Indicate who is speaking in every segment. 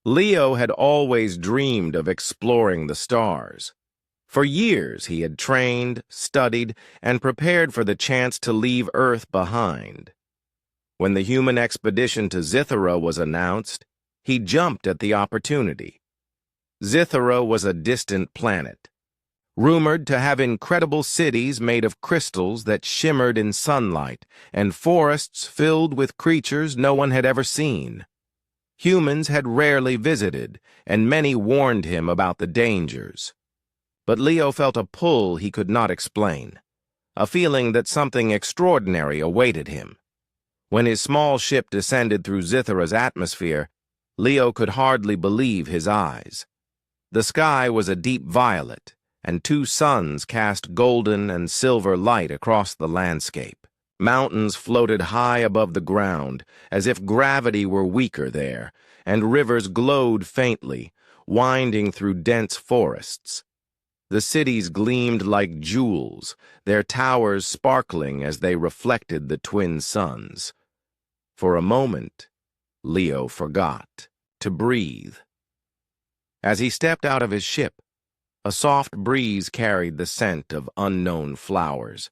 Speaker 1: Leo had always dreamed of exploring the stars. For years he had trained, studied, and prepared for the chance to leave Earth behind. When the human expedition to Zythera was announced, he jumped at the opportunity. Zythera was a distant planet, rumored to have incredible cities made of crystals that shimmered in sunlight and forests filled with creatures no one had ever seen. Humans had rarely visited, and many warned him about the dangers. But Leo felt a pull he could not explain, a feeling that something extraordinary awaited him. When his small ship descended through Zythera's atmosphere, Leo could hardly believe his eyes. The sky was a deep violet, and two suns cast golden and silver light across the landscape. Mountains floated high above the ground, as if gravity were weaker there, and rivers glowed faintly, winding through dense forests. The cities gleamed like jewels, their towers sparkling as they reflected the twin suns. For a moment, Leo forgot to breathe. As he stepped out of his ship, a soft breeze carried the scent of unknown flowers,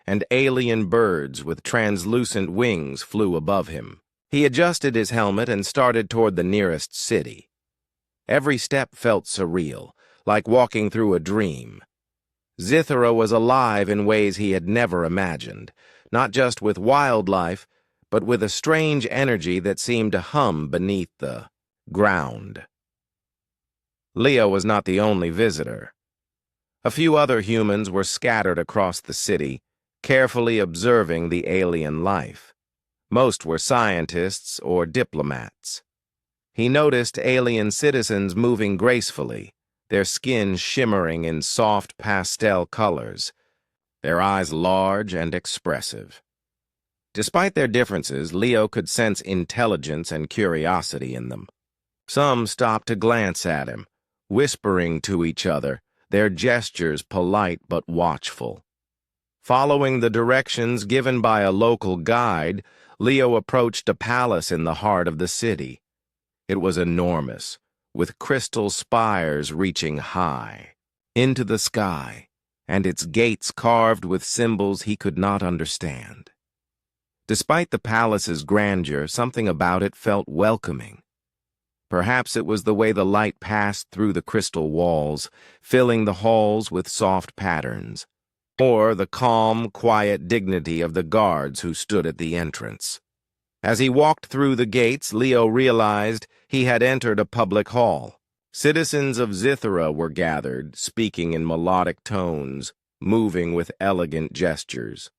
Speaker 1: and alien birds with translucent wings flew above him. He adjusted his helmet and started toward the nearest city. Every step felt surreal, like walking through a dream. Zythera was alive in ways he had never imagined, not just with wildlife, but with a strange energy that seemed to hum beneath the ground. Leo was not the only visitor. A few other humans were scattered across the city, carefully observing the alien life. Most were scientists or diplomats. He noticed alien citizens moving gracefully, their skin shimmering in soft pastel colors, their eyes large and expressive. Despite their differences, Leo could sense intelligence and curiosity in them. Some stopped to glance at him, whispering to each other, their gestures polite but watchful. Following the directions given by a local guide, Leo approached a palace in the heart of the city. It was enormous, with crystal spires reaching high into the sky, and its gates carved with symbols he could not understand. Despite the palace's grandeur, something about it felt welcoming. Perhaps it was the way the light passed through the crystal walls, filling the halls with soft patterns, or the calm, quiet dignity of the guards who stood at the entrance. As he walked through the gates, Leo realized he had entered a public hall. Citizens of Zythera were gathered, speaking in melodic tones, moving with elegant gestures.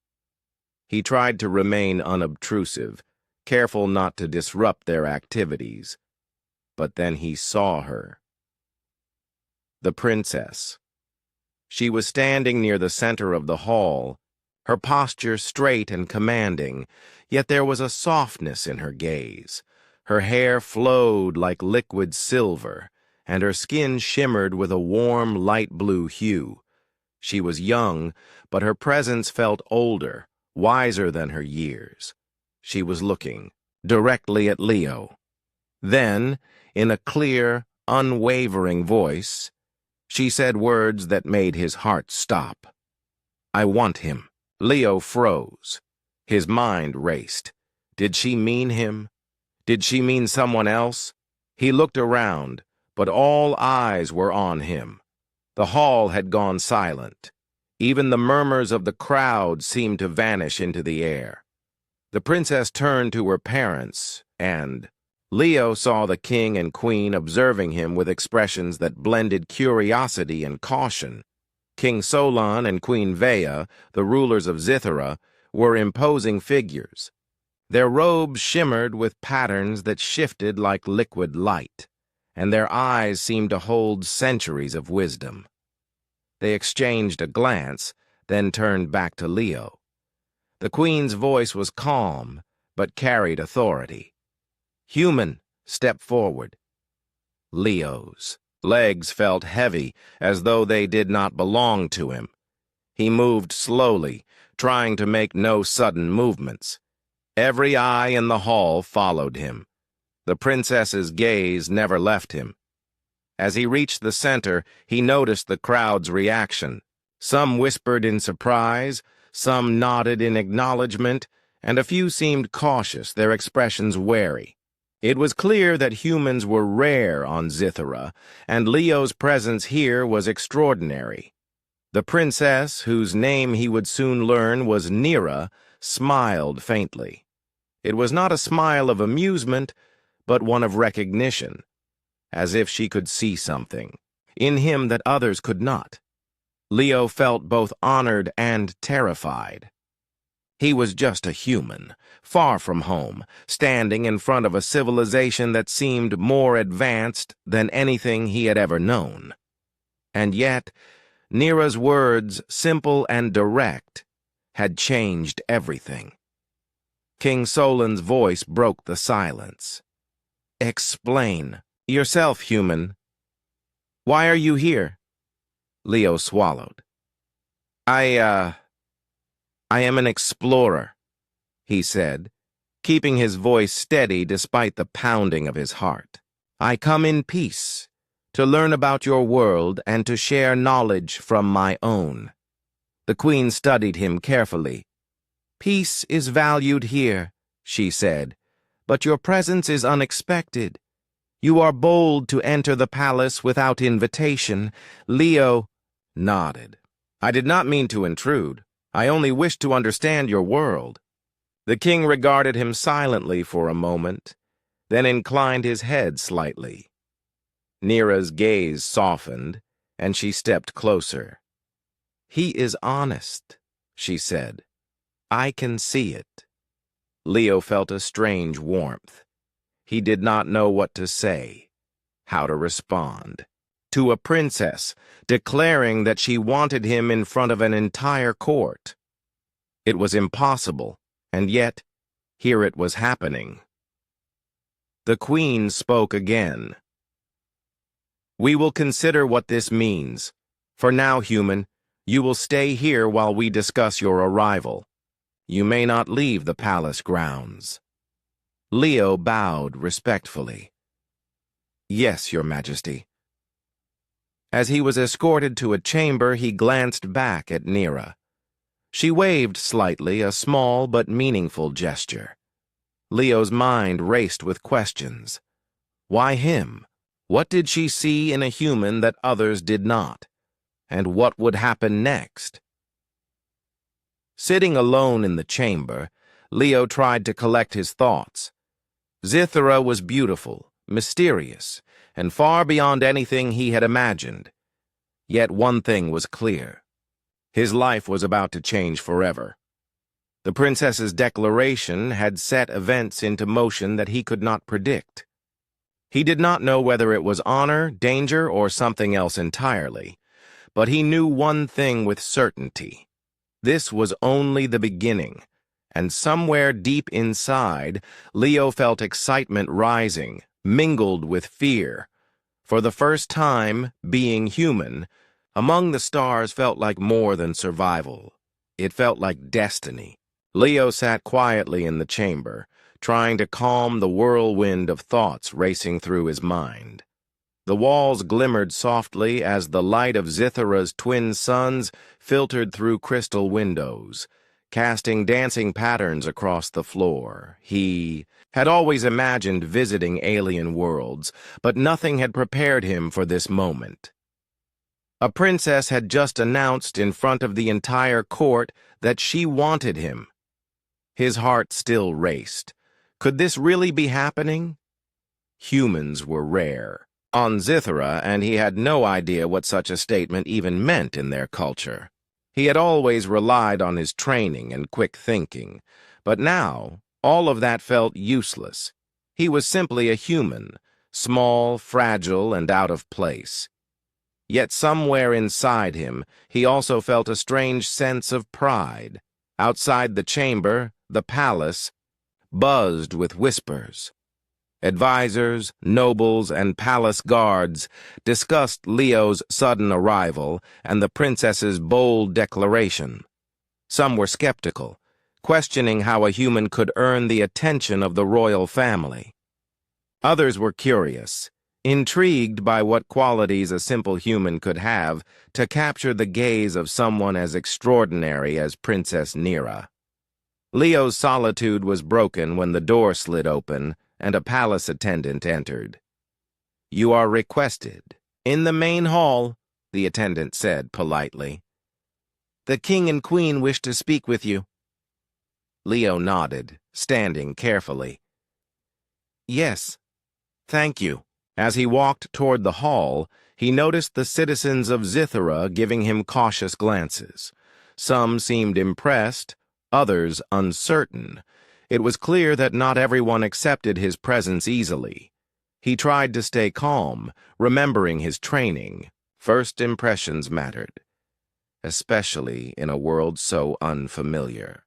Speaker 1: He tried to remain unobtrusive, careful not to disrupt their activities. But then he saw her. The princess. She was standing near the center of the hall, her posture straight and commanding, yet there was a softness in her gaze. Her hair flowed like liquid silver, and her skin shimmered with a warm light blue hue. She was young, but her presence felt older, wiser than her years. She was looking directly at Leo. Then, in a clear, unwavering voice, she said words that made his heart stop. "I want him." Leo froze. His mind raced. Did she mean him? Did she mean someone else? He looked around, but all eyes were on him. The hall had gone silent. Even the murmurs of the crowd seemed to vanish into the air. The princess turned to her parents, and Leo saw the king and queen observing him with expressions that blended curiosity and caution. King Solon and Queen Vea, the rulers of Zythera, were imposing figures. Their robes shimmered with patterns that shifted like liquid light, and their eyes seemed to hold centuries of wisdom. They exchanged a glance, then turned back to Leo. The queen's voice was calm, but carried authority. "Human, step forward." Leo's legs felt heavy, as though they did not belong to him. He moved slowly, trying to make no sudden movements. Every eye in the hall followed him. The princess's gaze never left him. As he reached the center, he noticed the crowd's reaction. Some whispered in surprise, some nodded in acknowledgement, and a few seemed cautious, their expressions wary. It was clear that humans were rare on Zithera, and Leo's presence here was extraordinary. The princess, whose name he would soon learn was Nira, smiled faintly. It was not a smile of amusement, but one of recognition, as if she could see something in him that others could not. Leo felt both honored and terrified. He was just a human, far from home, standing in front of a civilization that seemed more advanced than anything he had ever known. And yet, Nira's words, simple and direct, had changed everything. King Solon's voice broke the silence. "Explain yourself, human. Why are you here?" Leo swallowed. I am an explorer," he said, keeping his voice steady despite the pounding of his heart. "I come in peace, to learn about your world and to share knowledge from my own." The queen studied him carefully. "Peace is valued here," she said, "but your presence is unexpected. You are bold to enter the palace without invitation." Leo nodded. "I did not mean to intrude. I only wished to understand your world." The king regarded him silently for a moment, then inclined his head slightly. Nira's gaze softened, and she stepped closer. "He is honest," she said. "I can see it." Leo felt a strange warmth. He did not know what to say, how to respond. To a princess, declaring that she wanted him in front of an entire court. It was impossible, and yet, here it was happening. The queen spoke again. "We will consider what this means. For now, human, you will stay here while we discuss your arrival. You may not leave the palace grounds." Leo bowed respectfully. "Yes, Your Majesty." As he was escorted to a chamber, he glanced back at Nira. She waved slightly, a small but meaningful gesture. Leo's mind raced with questions. Why him? What did she see in a human that others did not? And what would happen next? Sitting alone in the chamber, Leo tried to collect his thoughts. Zithera was beautiful, mysterious, and far beyond anything he had imagined. Yet one thing was clear. His life was about to change forever. The princess's declaration had set events into motion that he could not predict. He did not know whether it was honor, danger, or something else entirely, but he knew one thing with certainty. This was only the beginning, and somewhere deep inside, Leo felt excitement rising, mingled with fear. For the first time, being human, among the stars felt like more than survival. It felt like destiny. Leo sat quietly in the chamber, trying to calm the whirlwind of thoughts racing through his mind. The walls glimmered softly as the light of Zithera's twin suns filtered through crystal windows, casting dancing patterns across the floor. He had always imagined visiting alien worlds, but nothing had prepared him for this moment. A princess had just announced in front of the entire court that she wanted him. His heart still raced. Could this really be happening? Humans were rare on Zithera, and he had no idea what such a statement even meant in their culture. He had always relied on his training and quick thinking, but now all of that felt useless. He was simply a human, small, fragile, and out of place. Yet somewhere inside him, he also felt a strange sense of pride. Outside the chamber, the palace, buzzed with whispers. Advisors, nobles, and palace guards discussed Leo's sudden arrival and the princess's bold declaration. Some were skeptical, questioning how a human could earn the attention of the royal family. Others were curious, intrigued by what qualities a simple human could have to capture the gaze of someone as extraordinary as Princess Nera. Leo's solitude was broken when the door slid open and a palace attendant entered. "You are requested." "In the main hall," the attendant said politely. "The king and queen wish to speak with you." Leo nodded, standing carefully. "Yes, thank you." As he walked toward the hall, he noticed the citizens of Zithera giving him cautious glances. Some seemed impressed, others uncertain. It was clear that not everyone accepted his presence easily. He tried to stay calm, remembering his training. First impressions mattered, especially in a world so unfamiliar.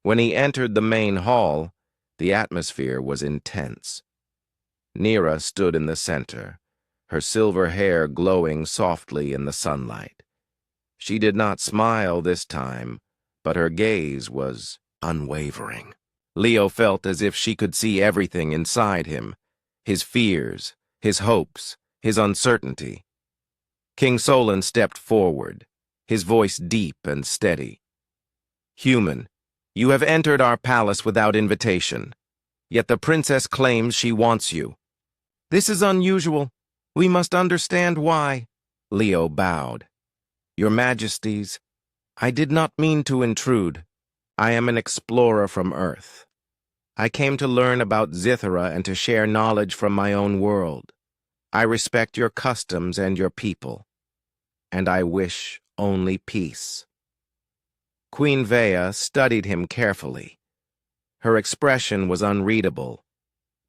Speaker 1: When he entered the main hall, the atmosphere was intense. Nera stood in the center, her silver hair glowing softly in the sunlight. She did not smile this time, but her gaze was unwavering. Leo felt as if she could see everything inside him, his fears, his hopes, his uncertainty. King Solon stepped forward, his voice deep and steady. "Human, you have entered our palace without invitation, yet the princess claims she wants you. This is unusual. We must understand why." Leo bowed. "Your Majesties, I did not mean to intrude. I am an explorer from Earth. I came to learn about Zithera and to share knowledge from my own world. I respect your customs and your people, and I wish only peace." Queen Vea studied him carefully. Her expression was unreadable,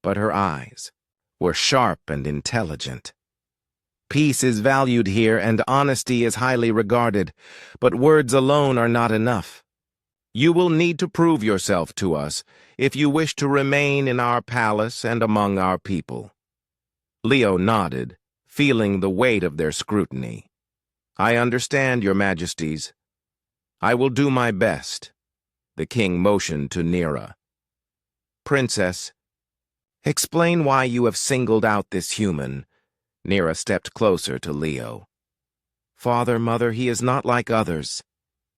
Speaker 1: but her eyes were sharp and intelligent. "Peace is valued here and honesty is highly regarded, but words alone are not enough. You will need to prove yourself to us if you wish to remain in our palace and among our people." Leo nodded, feeling the weight of their scrutiny. "I understand, your Majesties. I will do my best." The king motioned to Nera. "Princess, explain why you have singled out this human." Nera stepped closer to Leo. "Father, Mother, he is not like others.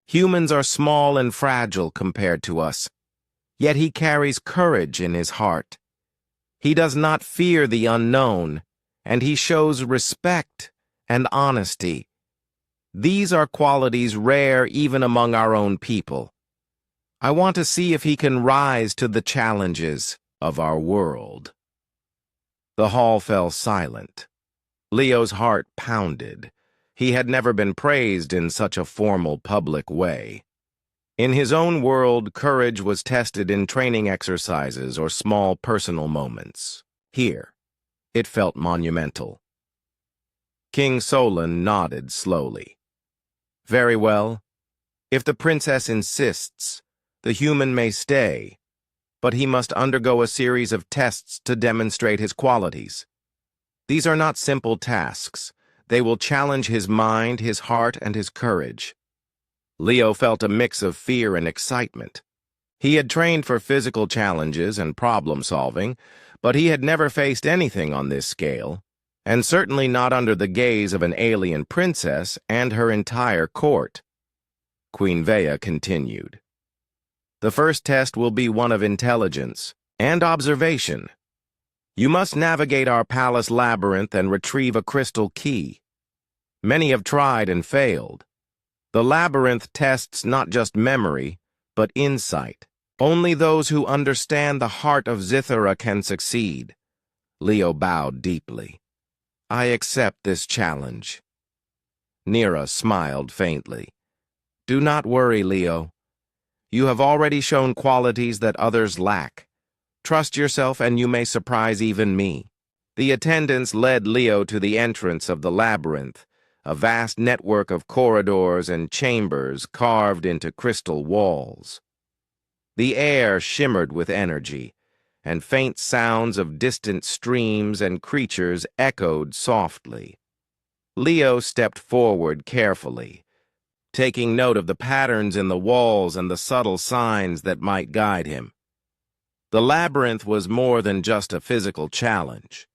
Speaker 1: Humans are small and fragile compared to us, yet he carries courage in his heart. He does not fear the unknown, and he shows respect and honesty. These are qualities rare even among our own people. I want to see if he can rise to the challenges of our world." The hall fell silent. Leo's heart pounded. He had never been praised in such a formal public way. In his own world, courage was tested in training exercises or small personal moments. Here, it felt monumental. King Solon nodded slowly. "Very well. If the princess insists, the human may stay, but he must undergo a series of tests to demonstrate his qualities. These are not simple tasks. They will challenge his mind, his heart, and his courage." Leo felt a mix of fear and excitement. He had trained for physical challenges and problem-solving, but he had never faced anything on this scale, and certainly not under the gaze of an alien princess and her entire court. Queen Vea continued. "The first test will be one of intelligence and observation. You must navigate our palace labyrinth and retrieve a crystal key. Many have tried and failed. The labyrinth tests not just memory, but insight. Only those who understand the heart of Zithera can succeed." Leo bowed deeply. "I accept this challenge." Nera smiled faintly. "Do not worry, Leo. You have already shown qualities that others lack. Trust yourself and you may surprise even me." The attendants led Leo to the entrance of the labyrinth, a vast network of corridors and chambers carved into crystal walls. The air shimmered with energy, and faint sounds of distant streams and creatures echoed softly. Leo stepped forward carefully, taking note of the patterns in the walls and the subtle signs that might guide him. The labyrinth was more than just a physical challenge.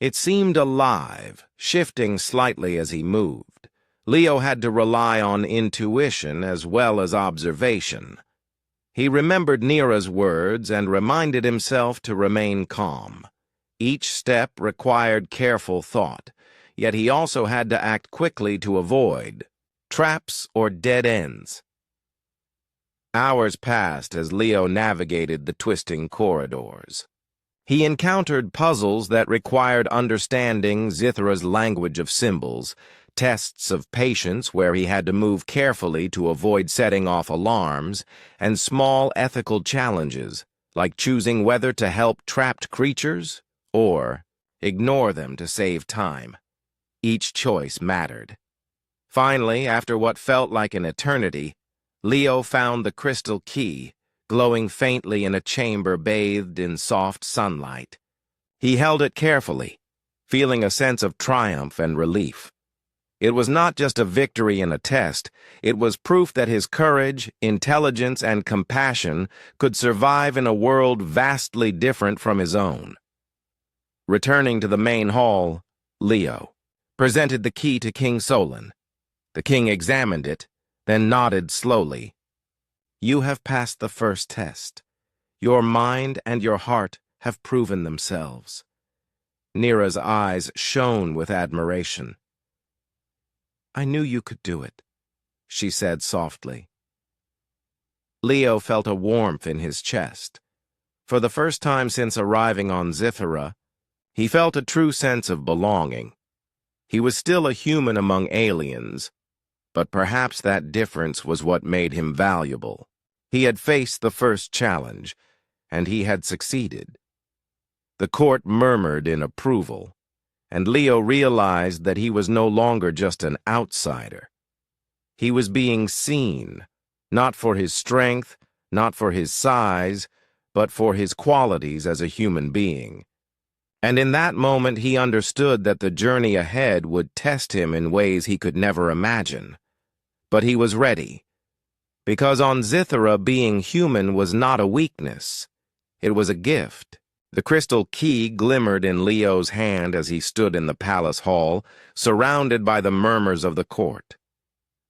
Speaker 1: It seemed alive, shifting slightly as he moved. Leo had to rely on intuition as well as observation. He remembered Nira's words and reminded himself to remain calm. Each step required careful thought, yet he also had to act quickly to avoid traps or dead ends. Hours passed as Leo navigated the twisting corridors. He encountered puzzles that required understanding Zithra's language of symbols, tests of patience where he had to move carefully to avoid setting off alarms, and small ethical challenges, like choosing whether to help trapped creatures or ignore them to save time. Each choice mattered. Finally, after what felt like an eternity, Leo found the crystal key, glowing faintly in a chamber bathed in soft sunlight. He held it carefully, feeling a sense of triumph and relief. It was not just a victory in a test, it was proof that his courage, intelligence, and compassion could survive in a world vastly different from his own. Returning to the main hall, Leo presented the key to King Solon. The king examined it, then nodded slowly. "You have passed the first test. Your mind and your heart have proven themselves." Nira's eyes shone with admiration. "I knew you could do it," she said softly. Leo felt a warmth in his chest. For the first time since arriving on Zithra, he felt a true sense of belonging. He was still a human among aliens, but perhaps that difference was what made him valuable. He had faced the first challenge, and he had succeeded. The court murmured in approval, and Leo realized that he was no longer just an outsider. He was being seen, not for his strength, not for his size, but for his qualities as a human being. And in that moment he understood that the journey ahead would test him in ways he could never imagine. But he was ready, because on Zithra being human was not a weakness. It was a gift. The crystal key glimmered in Leo's hand as he stood in the palace hall, surrounded by the murmurs of the court.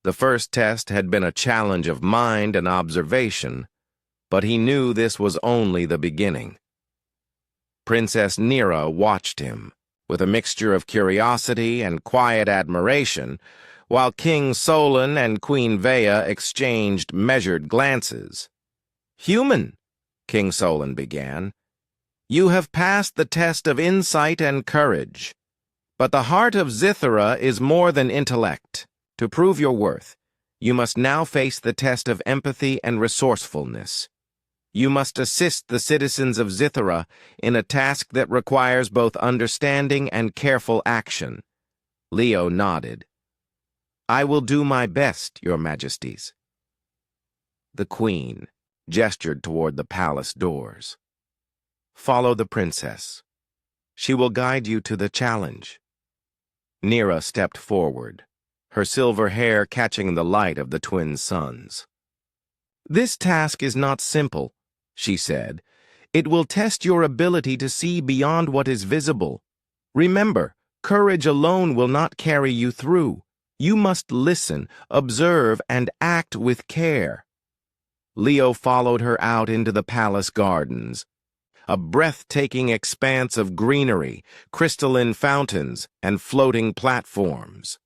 Speaker 1: The first test had been a challenge of mind and observation, but he knew this was only the beginning. Princess Nira watched him, with a mixture of curiosity and quiet admiration, while King Solon and Queen Vea exchanged measured glances. "Human," King Solon began, "you have passed the test of insight and courage. But the heart of Zithra is more than intellect. To prove your worth, you must now face the test of empathy and resourcefulness. You must assist the citizens of Zithra in a task that requires both understanding and careful action." Leo nodded. "I will do my best, Your Majesties." The Queen gestured toward the palace doors. "Follow the princess. She will guide you to the challenge." Nira stepped forward, her silver hair catching the light of the twin suns. "This task is not simple," she said. "It will test your ability to see beyond what is visible. Remember, courage alone will not carry you through. You must listen, observe, and act with care." Leo followed her out into the palace gardens, a breathtaking expanse of greenery, crystalline fountains, and floating platforms.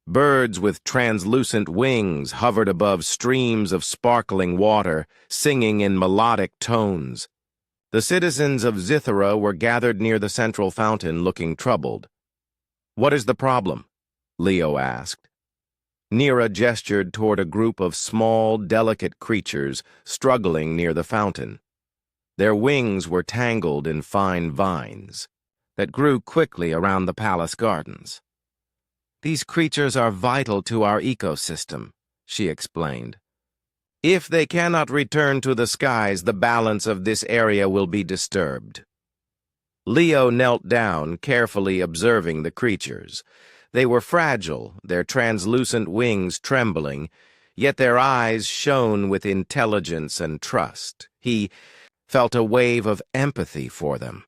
Speaker 1: Birds with translucent wings hovered above streams of sparkling water, singing in melodic tones. The citizens of Zithra were gathered near the central fountain, looking troubled. "What is the problem?" Leo asked. Nira gestured toward a group of small, delicate creatures struggling near the fountain. Their wings were tangled in fine vines that grew quickly around the palace gardens. "These creatures are vital to our ecosystem," she explained. "If they cannot return to the skies, the balance of this area will be disturbed." Leo knelt down, carefully observing the creatures. They were fragile, their translucent wings trembling, yet their eyes shone with intelligence and trust. He felt a wave of empathy for them.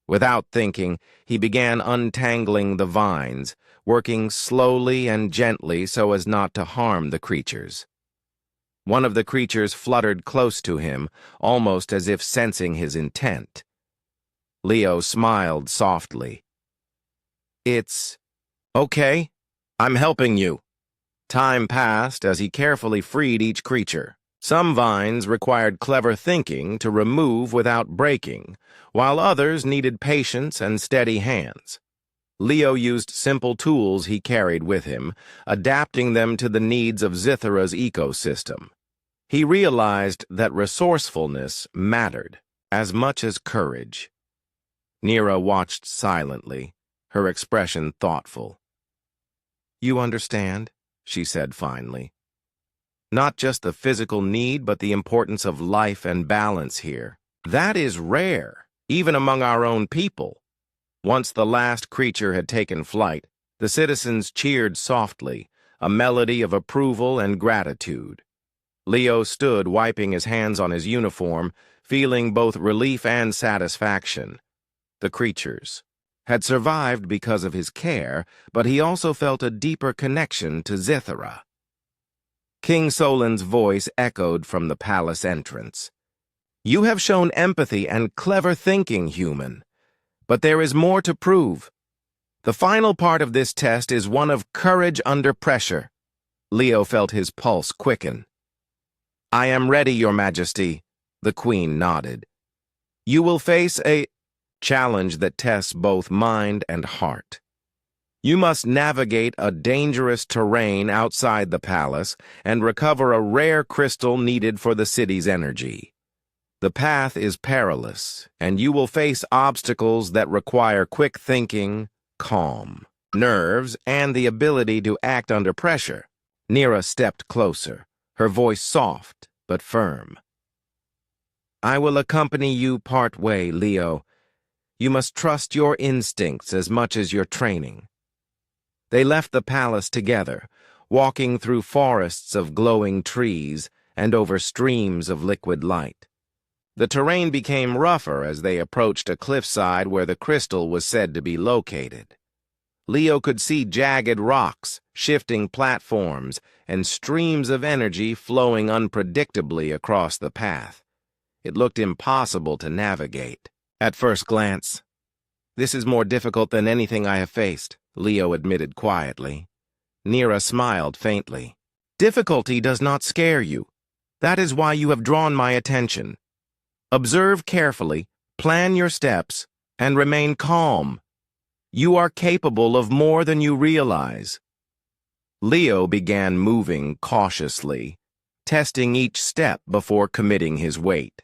Speaker 1: Without thinking, he began untangling the vines, working slowly and gently so as not to harm the creatures. One of the creatures fluttered close to him, almost as if sensing his intent. Leo smiled softly. "It's okay. I'm helping you." Time passed as he carefully freed each creature. Some vines required clever thinking to remove without breaking, while others needed patience and steady hands. Leo used simple tools he carried with him, adapting them to the needs of Zithara's ecosystem. He realized that resourcefulness mattered as much as courage. Nira watched silently, her expression thoughtful. "You understand?" she said finally. "Not just the physical need, but the importance of life and balance here. That is rare, even among our own people." Once the last creature had taken flight, the citizens cheered softly, a melody of approval and gratitude. Leo stood wiping his hands on his uniform, feeling both relief and satisfaction. The creatures had survived because of his care, but he also felt a deeper connection to Zithara. King Solon's voice echoed from the palace entrance. "You have shown empathy and clever thinking, human. But there is more to prove. The final part of this test is one of courage under pressure." Leo felt his pulse quicken. "I am ready, Your Majesty," the Queen nodded. "You will face a challenge that tests both mind and heart. You must navigate a dangerous terrain outside the palace and recover a rare crystal needed for the city's energy. The path is perilous, and you will face obstacles that require quick thinking, calm, nerves, and the ability to act under pressure." Nira stepped closer, her voice soft but firm. "I will accompany you part way, Leo. You must trust your instincts as much as your training." They left the palace together, walking through forests of glowing trees and over streams of liquid light. The terrain became rougher as they approached a cliffside where the crystal was said to be located. Leo could see jagged rocks, shifting platforms, and streams of energy flowing unpredictably across the path. It looked impossible to navigate. At first glance, "This is more difficult than anything I have faced," Leo admitted quietly. Nira smiled faintly. "Difficulty does not scare you. That is why you have drawn my attention. Observe carefully, plan your steps, and remain calm. You are capable of more than you realize." Leo began moving cautiously, testing each step before committing his weight.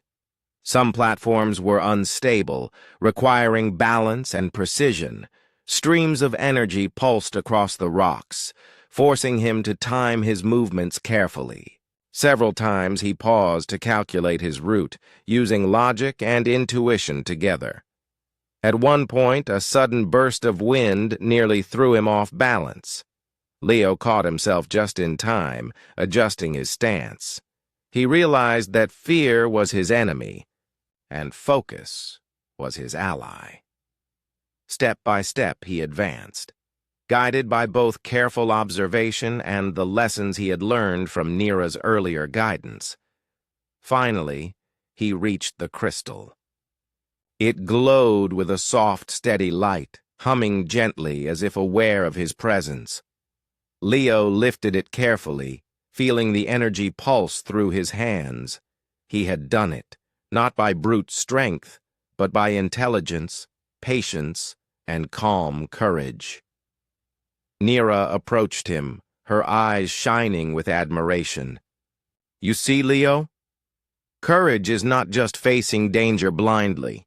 Speaker 1: Some platforms were unstable, requiring balance and precision. Streams of energy pulsed across the rocks, forcing him to time his movements carefully. Several times he paused to calculate his route, using logic and intuition together. At one point, a sudden burst of wind nearly threw him off balance. Leo caught himself just in time, adjusting his stance. He realized that fear was his enemy, and focus was his ally. Step by step he advanced, guided by both careful observation and the lessons he had learned from Nira's earlier guidance. Finally, he reached the crystal. It glowed with a soft, steady light, humming gently as if aware of his presence. Leo lifted it carefully, feeling the energy pulse through his hands. He had done it, not by brute strength, but by intelligence, patience, and calm courage. Nira approached him, her eyes shining with admiration. "You see, Leo? Courage is not just facing danger blindly.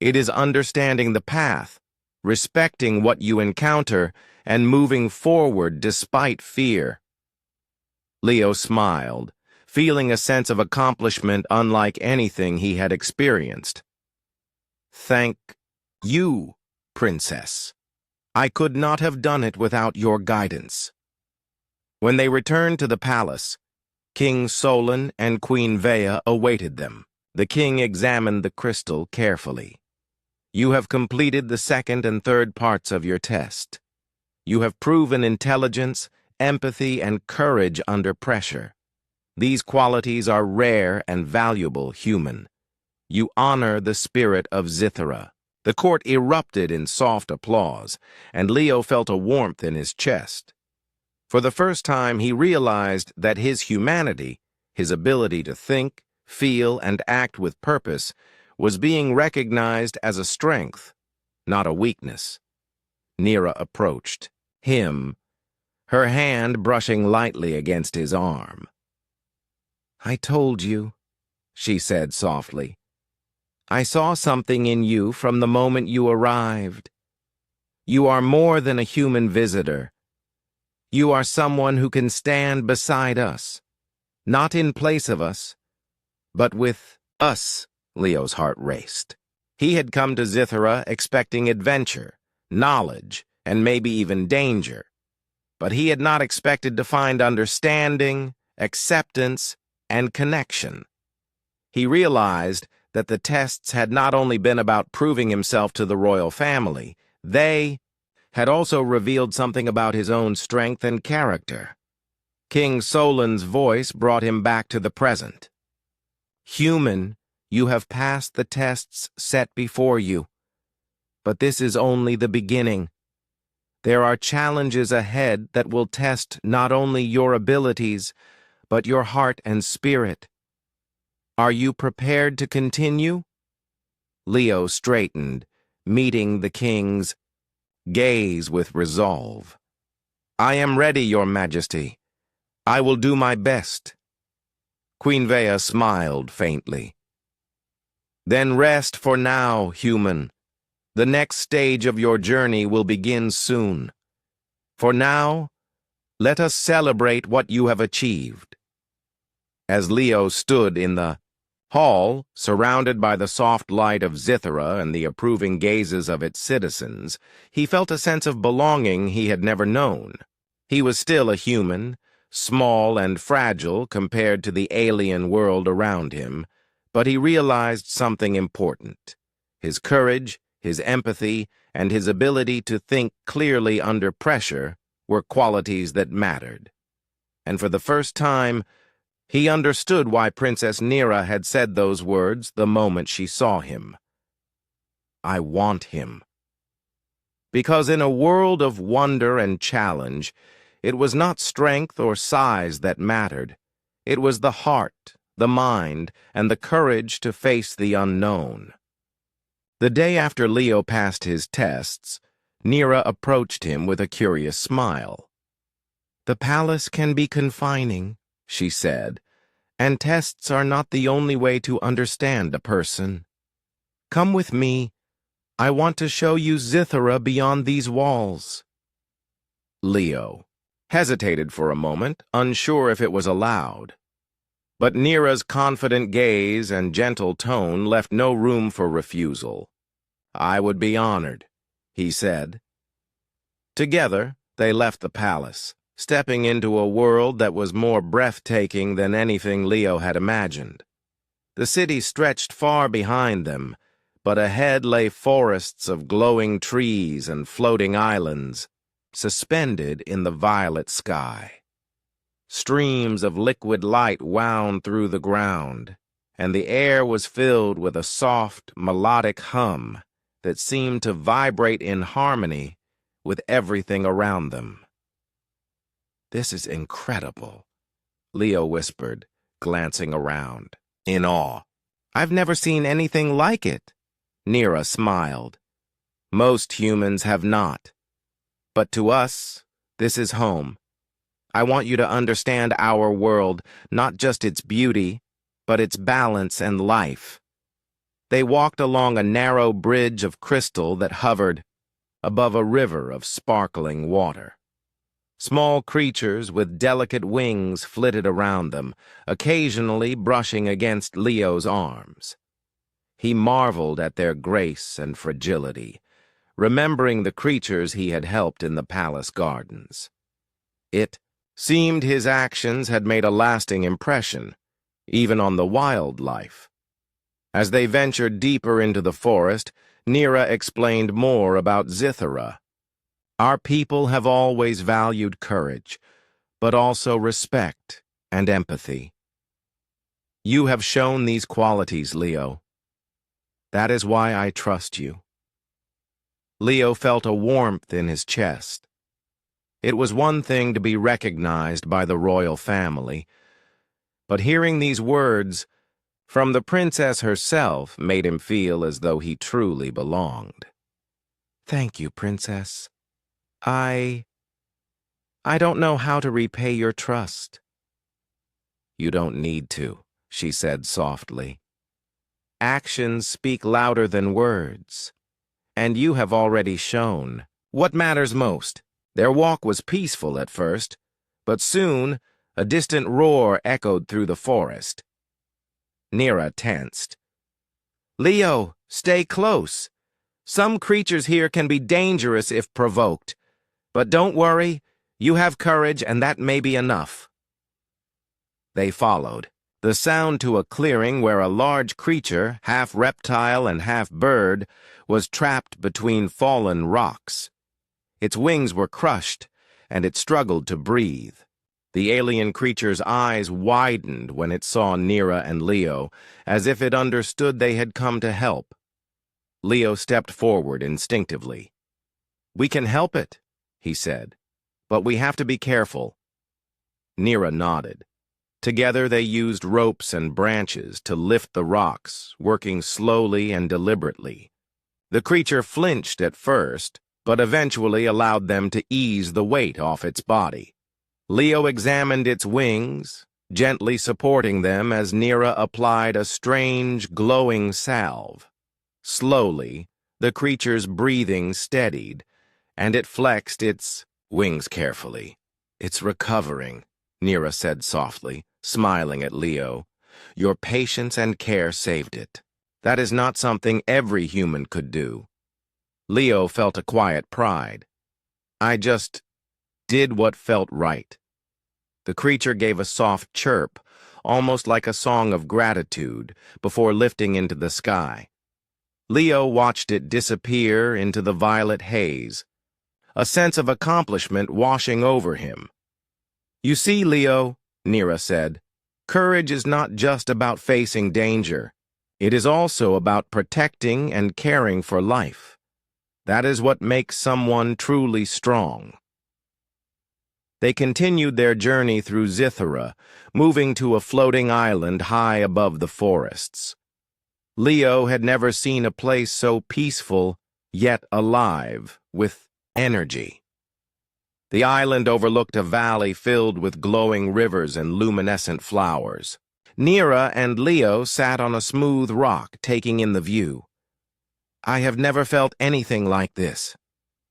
Speaker 1: It is understanding the path, respecting what you encounter, and moving forward despite fear." Leo smiled, feeling a sense of accomplishment unlike anything he had experienced. "Thank you, Princess. I could not have done it without your guidance." When they returned to the palace, King Solon and Queen Vea awaited them. The king examined the crystal carefully. You have completed the second and third parts of your test. You have proven intelligence, empathy, and courage under pressure. These qualities are rare and valuable, human. You honor the spirit of Zithara. The court erupted in soft applause, and Leo felt a warmth in his chest. For the first time, he realized that his humanity, his ability to think, feel, and act with purpose, was being recognized as a strength, not a weakness. Nira approached him, her hand brushing lightly against his arm. "I told you," she said softly. "I saw something in you from the moment you arrived. You are more than a human visitor. You are someone who can stand beside us, not in place of us, but with us." Leo's heart raced. He had come to Zithara expecting adventure, knowledge, and maybe even danger. But he had not expected to find understanding, acceptance, and connection. He realized that the tests had not only been about proving himself to the royal family, they had also revealed something about his own strength and character. King Solon's voice brought him back to the present. "Human, you have passed the tests set before you. But this is only the beginning. There are challenges ahead that will test not only your abilities, but your heart and spirit. Are you prepared to continue?" Leo straightened, meeting the king's gaze with resolve. "I am ready, your majesty. I will do my best." Queen Vea smiled faintly. "Then rest for now, human. The next stage of your journey will begin soon. For now, let us celebrate what you have achieved." As Leo stood in the hall, surrounded by the soft light of Zithara and the approving gazes of its citizens, he felt a sense of belonging he had never known. He was still a human, small and fragile compared to the alien world around him, but he realized something important. His courage, his empathy, and his ability to think clearly under pressure were qualities that mattered. And for the first time, he understood why Princess Nira had said those words the moment she saw him. "I want him." Because in a world of wonder and challenge, it was not strength or size that mattered. It was the heart, the mind, and the courage to face the unknown. The day after Leo passed his tests, Nira approached him with a curious smile. "The palace can be confining," she said, "and tests are not the only way to understand a person. Come with me. I want to show you Zithara beyond these walls." Leo hesitated for a moment, unsure if it was allowed. But Nira's confident gaze and gentle tone left no room for refusal. "I would be honored," he said. Together, they left the palace, stepping into a world that was more breathtaking than anything Leo had imagined. The city stretched far behind them, but ahead lay forests of glowing trees and floating islands, suspended in the violet sky. Streams of liquid light wound through the ground, and the air was filled with a soft, melodic hum that seemed to vibrate in harmony with everything around them. "This is incredible," Leo whispered, glancing around, in awe. "I've never seen anything like it." Nira smiled. "Most humans have not. But to us, this is home. I want you to understand our world, not just its beauty, but its balance and life." They walked along a narrow bridge of crystal that hovered above a river of sparkling water. Small creatures with delicate wings flitted around them, occasionally brushing against Leo's arms. He marveled at their grace and fragility, remembering the creatures he had helped in the palace gardens. It seemed his actions had made a lasting impression, even on the wildlife. As they ventured deeper into the forest, Nira explained more about Zithara. Our people have always valued courage, but also respect and empathy. You have shown these qualities, Leo. That is why I trust you. Leo felt a warmth in his chest. It was one thing to be recognized by the royal family, but hearing these words from the princess herself made him feel as though he truly belonged. Thank you, princess. I don't know how to repay your trust. You don't need to, she said softly. Actions speak louder than words, and you have already shown. What matters most? Their walk was peaceful at first, but soon a distant roar echoed through the forest. Nira tensed. Leo, stay close. Some creatures here can be dangerous if provoked, but don't worry, you have courage and that may be enough. They followed, the sound to a clearing where a large creature, half reptile and half bird, was trapped between fallen rocks. Its wings were crushed, and it struggled to breathe. The alien creature's eyes widened when it saw Nira and Leo, as if it understood they had come to help. Leo stepped forward instinctively. We can help it, he said, but we have to be careful. Nira nodded. Together they used ropes and branches to lift the rocks, working slowly and deliberately. The creature flinched at first, but eventually allowed them to ease the weight off its body. Leo examined its wings, gently supporting them as Nira applied a strange, glowing salve. Slowly, the creature's breathing steadied, and it flexed its wings carefully. It's recovering, Nira said softly, smiling at Leo. Your patience and care saved it. That is not something every human could do. Leo felt a quiet pride. I just did what felt right. The creature gave a soft chirp, almost like a song of gratitude, before lifting into the sky. Leo watched it disappear into the violet haze, a sense of accomplishment washing over him. You see, Leo, Nira said, courage is not just about facing danger. It is also about protecting and caring for life. That is what makes someone truly strong. They continued their journey through Zithara, moving to a floating island high above the forests. Leo had never seen a place so peaceful, yet alive, with energy. The island overlooked a valley filled with glowing rivers and luminescent flowers. Nira and Leo sat on a smooth rock, taking in the view. I have never felt anything like this,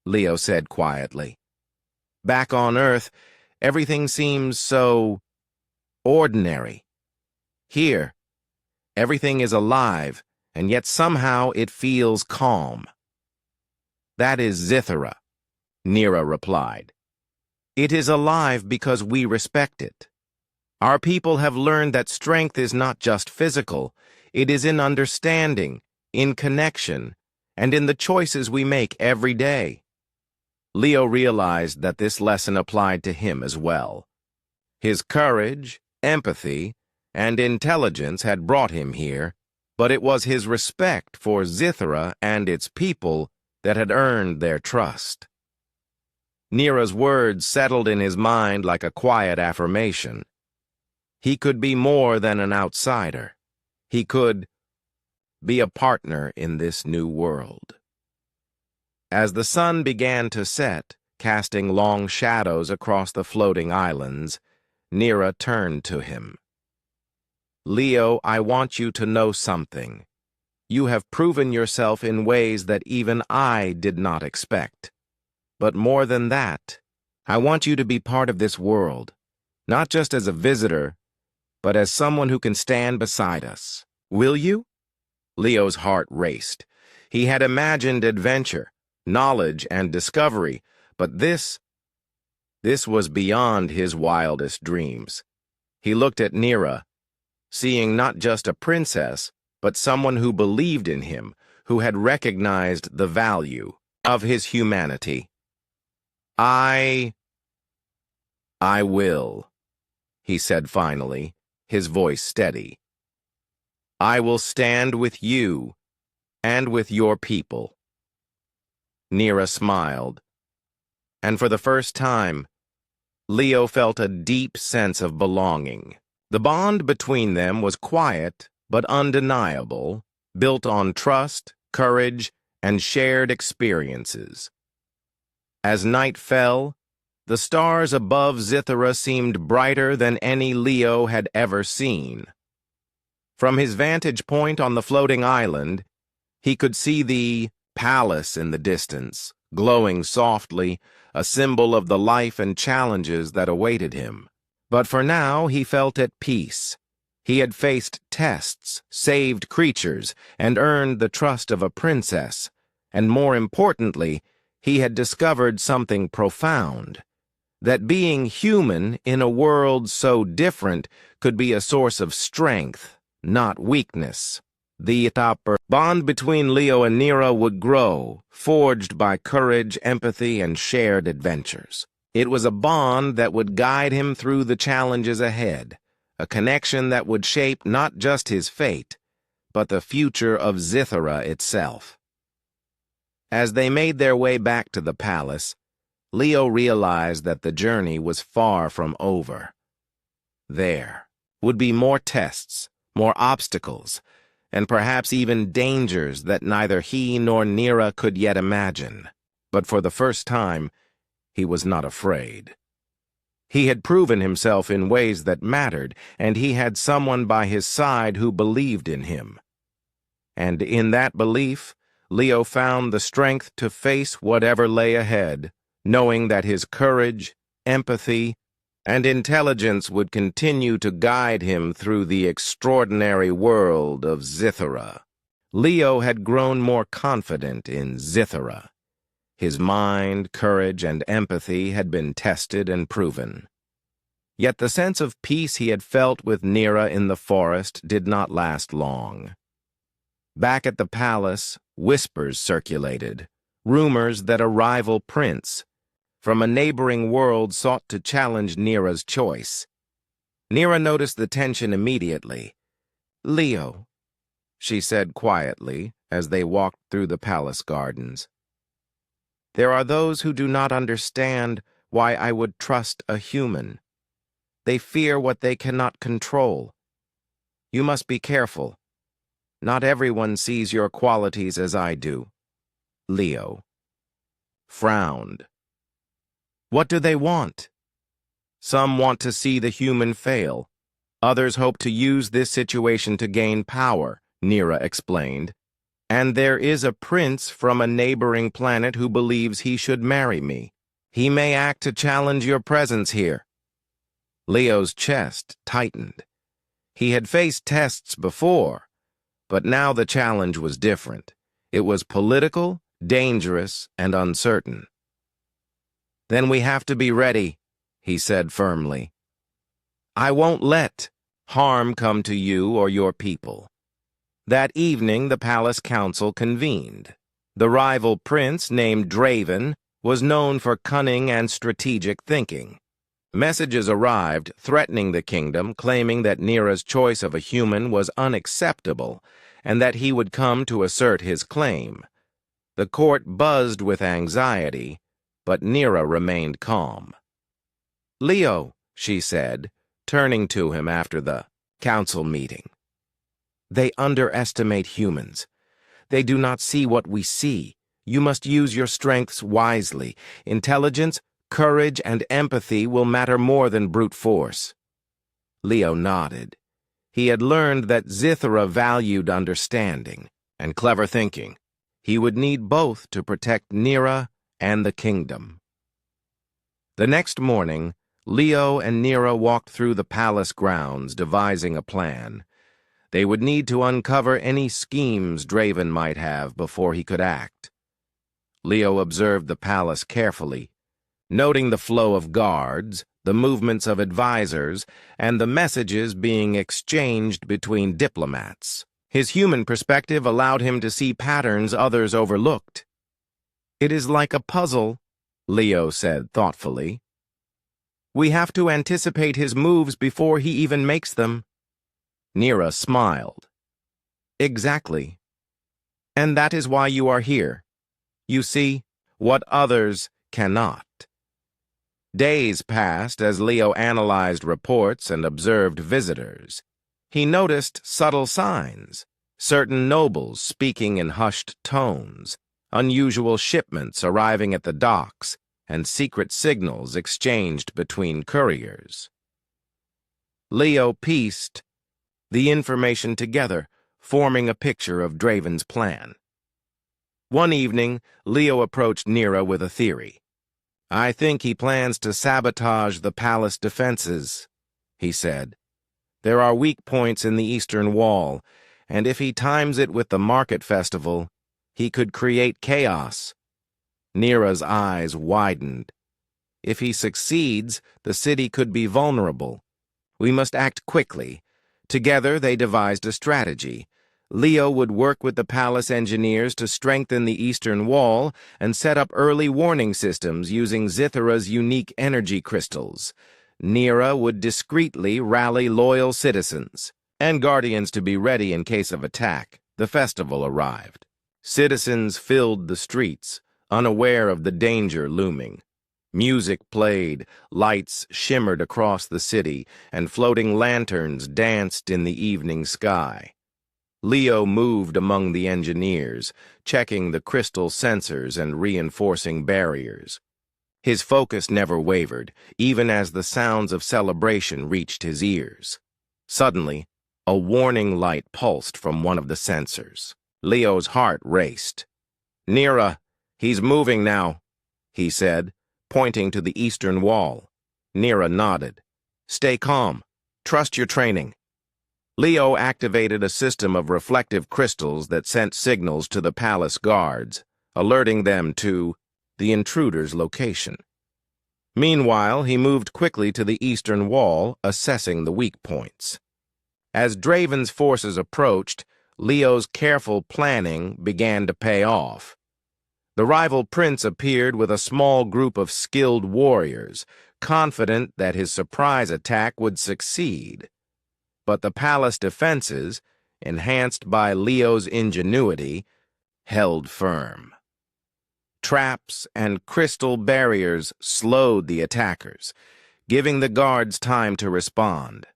Speaker 1: Leo said quietly. Back on Earth, everything seems so ordinary. Here, everything is alive, and yet somehow it feels calm. That is Zithara, Nira replied. It is alive because we respect it. Our people have learned that strength is not just physical, it is in understanding, in connection, and in the choices we make every day. Leo realized that this lesson applied to him as well. His courage, empathy, and intelligence had brought him here, but it was his respect for Zithara and its people that had earned their trust. Nira's words settled in his mind like a quiet affirmation. He could be more than an outsider. He could be a partner in this new world. As the sun began to set, casting long shadows across the floating islands, Nira turned to him. Leo, I want you to know something. You have proven yourself in ways that even I did not expect. But more than that, I want you to be part of this world, not just as a visitor, but as someone who can stand beside us. Will you? Leo's heart raced. He had imagined adventure, knowledge, and discovery, but this was beyond his wildest dreams. He looked at Nira, seeing not just a princess, but someone who believed in him, who had recognized the value of his humanity. I will, he said finally, his voice steady. I will stand with you and with your people. Nira smiled, and for the first time, Leo felt a deep sense of belonging. The bond between them was quiet but undeniable, built on trust, courage, and shared experiences. As night fell, the stars above Zithara seemed brighter than any Leo had ever seen. From his vantage point on the floating island, he could see the palace in the distance, glowing softly, a symbol of the life and challenges that awaited him. But for now, he felt at peace. He had faced tests, saved creatures, and earned the trust of a princess. And more importantly, he had discovered something profound. That being human in a world so different could be a source of strength, not weakness. The bond between Leo and Nira would grow, forged by courage, empathy, and shared adventures. It was a bond that would guide him through the challenges ahead, a connection that would shape not just his fate, but the future of Zithara itself. As they made their way back to the palace, Leo realized that the journey was far from over. There would be more tests, more obstacles, and perhaps even dangers that neither he nor Nira could yet imagine. But for the first time, he was not afraid. He had proven himself in ways that mattered, and he had someone by his side who believed in him. And in that belief, Leo found the strength to face whatever lay ahead, knowing that his courage, empathy, and intelligence would continue to guide him through the extraordinary world of Zithara. Leo had grown more confident in Zithara. His mind, courage, and empathy had been tested and proven. Yet the sense of peace he had felt with Nira in the forest did not last long. Back at the palace, whispers circulated, rumors that a rival prince from a neighboring world sought to challenge Nira's choice. Nira noticed the tension immediately. "Leo," she said quietly as they walked through the palace gardens. "There are those who do not understand why I would trust a human. They fear what they cannot control. You must be careful. Not everyone sees your qualities as I do." Leo frowned. What do they want? Some want to see the human fail. Others hope to use this situation to gain power, Nira explained. And there is a prince from a neighboring planet who believes he should marry me. He may act to challenge your presence here. Leo's chest tightened. He had faced tests before, but now the challenge was different. It was political, dangerous, and uncertain. "Then we have to be ready," he said firmly. "I won't let harm come to you or your people." That evening, the palace council convened. The rival prince, named Draven, was known for cunning and strategic thinking. Messages arrived threatening the kingdom, claiming that Nira's choice of a human was unacceptable and that he would come to assert his claim. The court buzzed with anxiety, but Nira remained calm. "Leo," she said, turning to him after the council meeting. "They underestimate humans. They do not see what we see. You must use your strengths wisely. Intelligence, courage, and empathy will matter more than brute force." Leo nodded. He had learned that Zithara valued understanding and clever thinking. He would need both to protect Nira and the kingdom. The next morning, Leo and Nira walked through the palace grounds, devising a plan. They would need to uncover any schemes Draven might have before he could act. Leo observed the palace carefully, noting the flow of guards, the movements of advisors, and the messages being exchanged between diplomats. His human perspective allowed him to see patterns others overlooked. "It is like a puzzle," Leo said thoughtfully. "We have to anticipate his moves before he even makes them." Nira smiled. "Exactly. And that is why you are here. You see what others cannot." Days passed as Leo analyzed reports and observed visitors. He noticed subtle signs, certain nobles speaking in hushed tones, unusual shipments arriving at the docks, and secret signals exchanged between couriers. Leo pieced the information together, forming a picture of Draven's plan. One evening, Leo approached Nira with a theory. "I think he plans to sabotage the palace defenses," he said. "There are weak points in the eastern wall, and if he times it with the market festival, he could create chaos." Nira's eyes widened. "If he succeeds, the city could be vulnerable. We must act quickly." Together, they devised a strategy. Leo would work with the palace engineers to strengthen the eastern wall and set up early warning systems using Zithara's unique energy crystals. Nira would discreetly rally loyal citizens and guardians to be ready in case of attack. The festival arrived. Citizens filled the streets, unaware of the danger looming. Music played, lights shimmered across the city, and floating lanterns danced in the evening sky. Leo moved among the engineers, checking the crystal sensors and reinforcing barriers. His focus never wavered, even as the sounds of celebration reached his ears. Suddenly, a warning light pulsed from one of the sensors. Leo's heart raced. "Nira, he's moving now," he said, pointing to the eastern wall. Nira nodded. "Stay calm. Trust your training." Leo activated a system of reflective crystals that sent signals to the palace guards, alerting them to the intruder's location. Meanwhile, he moved quickly to the eastern wall, assessing the weak points. As Draven's forces approached, Leo's careful planning began to pay off. The rival prince appeared with a small group of skilled warriors, confident that his surprise attack would succeed. But the palace defenses, enhanced by Leo's ingenuity, held firm. Traps and crystal barriers slowed the attackers, giving the guards time to respond.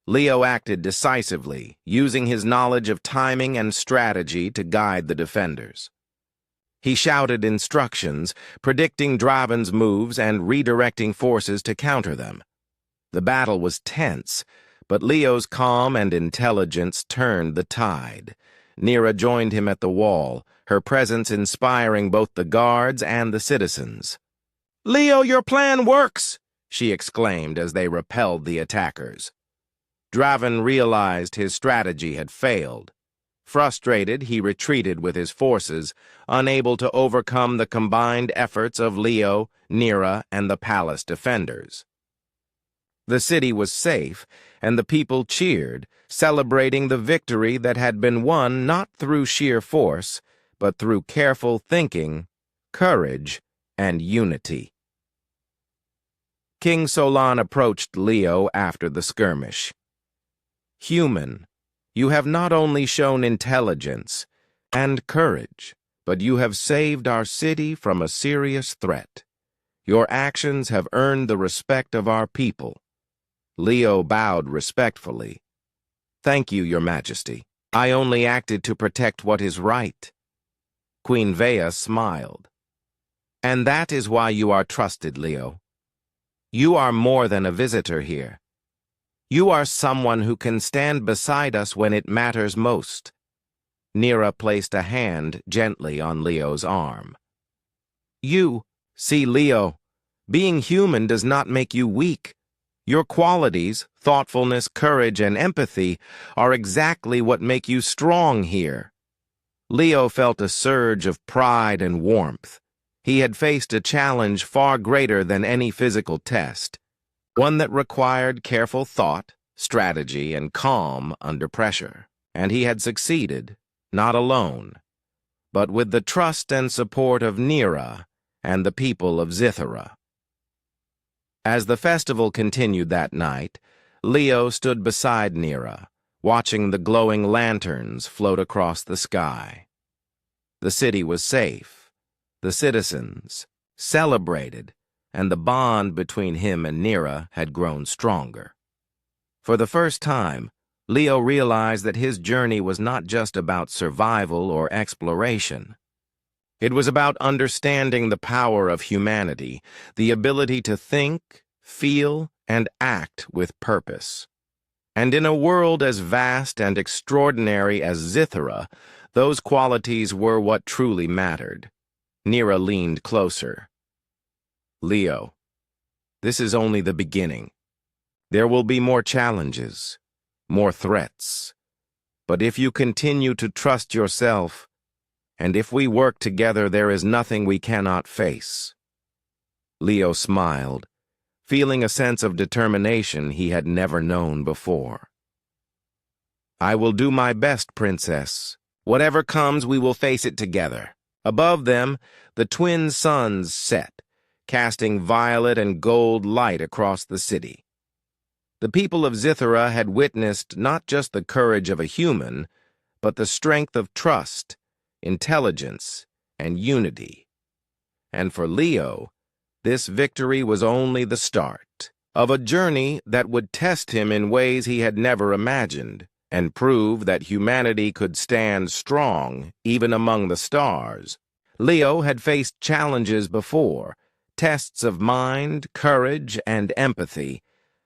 Speaker 1: Leo acted decisively, using his knowledge of timing and strategy to guide the defenders. He shouted instructions, predicting Draven's moves and redirecting forces to counter them. The battle was tense, but Leo's calm and intelligence turned the tide. Nira joined him at the wall, her presence inspiring both the guards and the citizens. "Leo, your plan works!" she exclaimed as they repelled the attackers. Draven realized his strategy had failed. Frustrated, he retreated with his forces, unable to overcome the combined efforts of Leo, Nira, and the palace defenders. The city was safe, and the people cheered, celebrating the victory that had been won not through sheer force, but through careful thinking, courage, and unity. King Solon approached Leo after the skirmish. "Human, you have not only shown intelligence and courage, but you have saved our city from a serious threat. Your actions have earned the respect of our people." Leo bowed respectfully. "Thank you, Your Majesty. I only acted to protect what is right." Queen Vea smiled. "And that is why you are trusted, Leo. You are more than a visitor here. You are someone who can stand beside us when it matters most." Nira placed a hand gently on Leo's arm. See, Leo, being human does not make you weak. Your qualities, thoughtfulness, courage, and empathy, are exactly what make you strong here." Leo felt a surge of pride and warmth. He had faced a challenge far greater than any physical test, one that required careful thought, strategy, and calm under pressure. And he had succeeded, not alone, but with the trust and support of Nera and the people of Zithara. As the festival continued that night, Leo stood beside Nera, watching the glowing lanterns float across the sky. The city was safe, the citizens celebrated, and the bond between him and Nera had grown stronger. For the first time, Leo realized that his journey was not just about survival or exploration. It was about understanding the power of humanity, the ability to think, feel, and act with purpose. And in a world as vast and extraordinary as Zithara, those qualities were what truly mattered. Nera leaned closer. Leo, this is only the beginning. There will be more challenges, more threats. But if you continue to trust yourself, and if we work together, there is nothing we cannot face. Leo smiled, feeling a sense of determination he had never known before. I will do my best, Princess. Whatever comes, we will face it together. Above them, the twin suns set, casting violet and gold light across the city. The people of Zithara had witnessed not just the courage of a human, but the strength of trust, intelligence, and unity. And for Leo, this victory was only the start of a journey that would test him in ways he had never imagined, and prove that humanity could stand strong even among the stars. Leo had faced challenges before, tests of mind, courage, and empathy,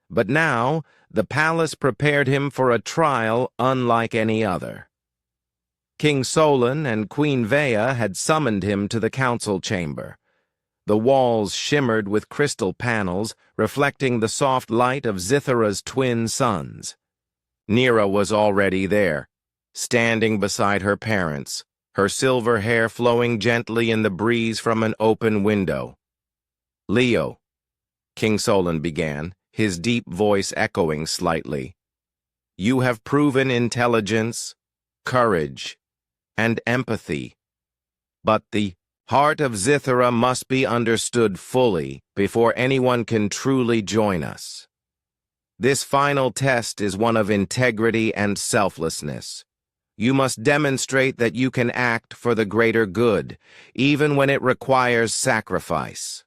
Speaker 1: but now the palace prepared him for a trial unlike any other. King Solon and Queen Vea had summoned him to the council chamber. The walls shimmered with crystal panels, reflecting the soft light of Zithara's twin suns. Nera was already there, standing beside her parents, her silver hair flowing gently in the breeze from an open window. Leo, King Solon began, his deep voice echoing slightly. You have proven intelligence, courage, and empathy. But the heart of Zithara must be understood fully before anyone can truly join us. This final test is one of integrity and selflessness. You must demonstrate that you can act for the greater good, even when it requires sacrifice.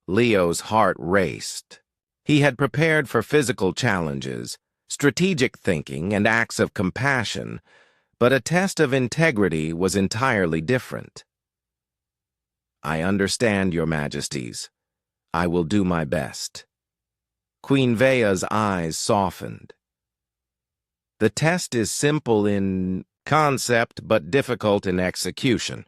Speaker 1: Leo's heart raced. He had prepared for physical challenges, strategic thinking, and acts of compassion, but a test of integrity was entirely different. I understand, Your Majesties. I will do my best. Queen Vea's eyes softened. The test is simple in concept but difficult in execution.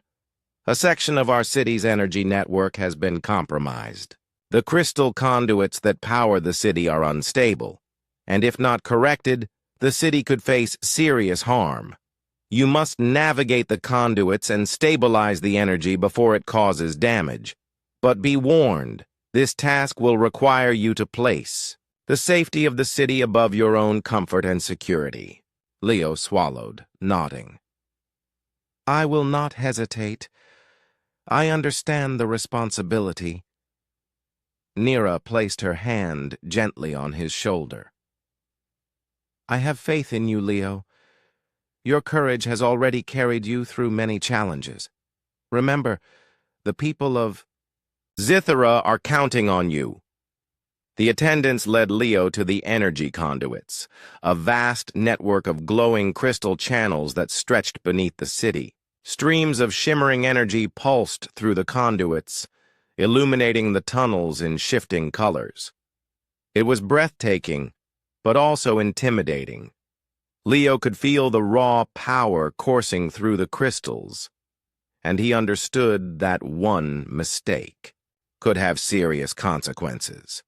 Speaker 1: A section of our city's energy network has been compromised. The crystal conduits that power the city are unstable, and if not corrected, the city could face serious harm. You must navigate the conduits and stabilize the energy before it causes damage. But be warned, this task will require you to place the safety of the city above your own comfort and security. Leo swallowed, nodding. I will not hesitate. I understand the responsibility. Nera placed her hand gently on his shoulder. I have faith in you, Leo. Your courage has already carried you through many challenges. Remember, the people of Zithara are counting on you. The attendants led Leo to the energy conduits, a vast network of glowing crystal channels that stretched beneath the city. Streams of shimmering energy pulsed through the conduits, illuminating the tunnels in shifting colors. It was breathtaking, but also intimidating. Leo could feel the raw power coursing through the crystals, and he understood that one mistake could have serious consequences.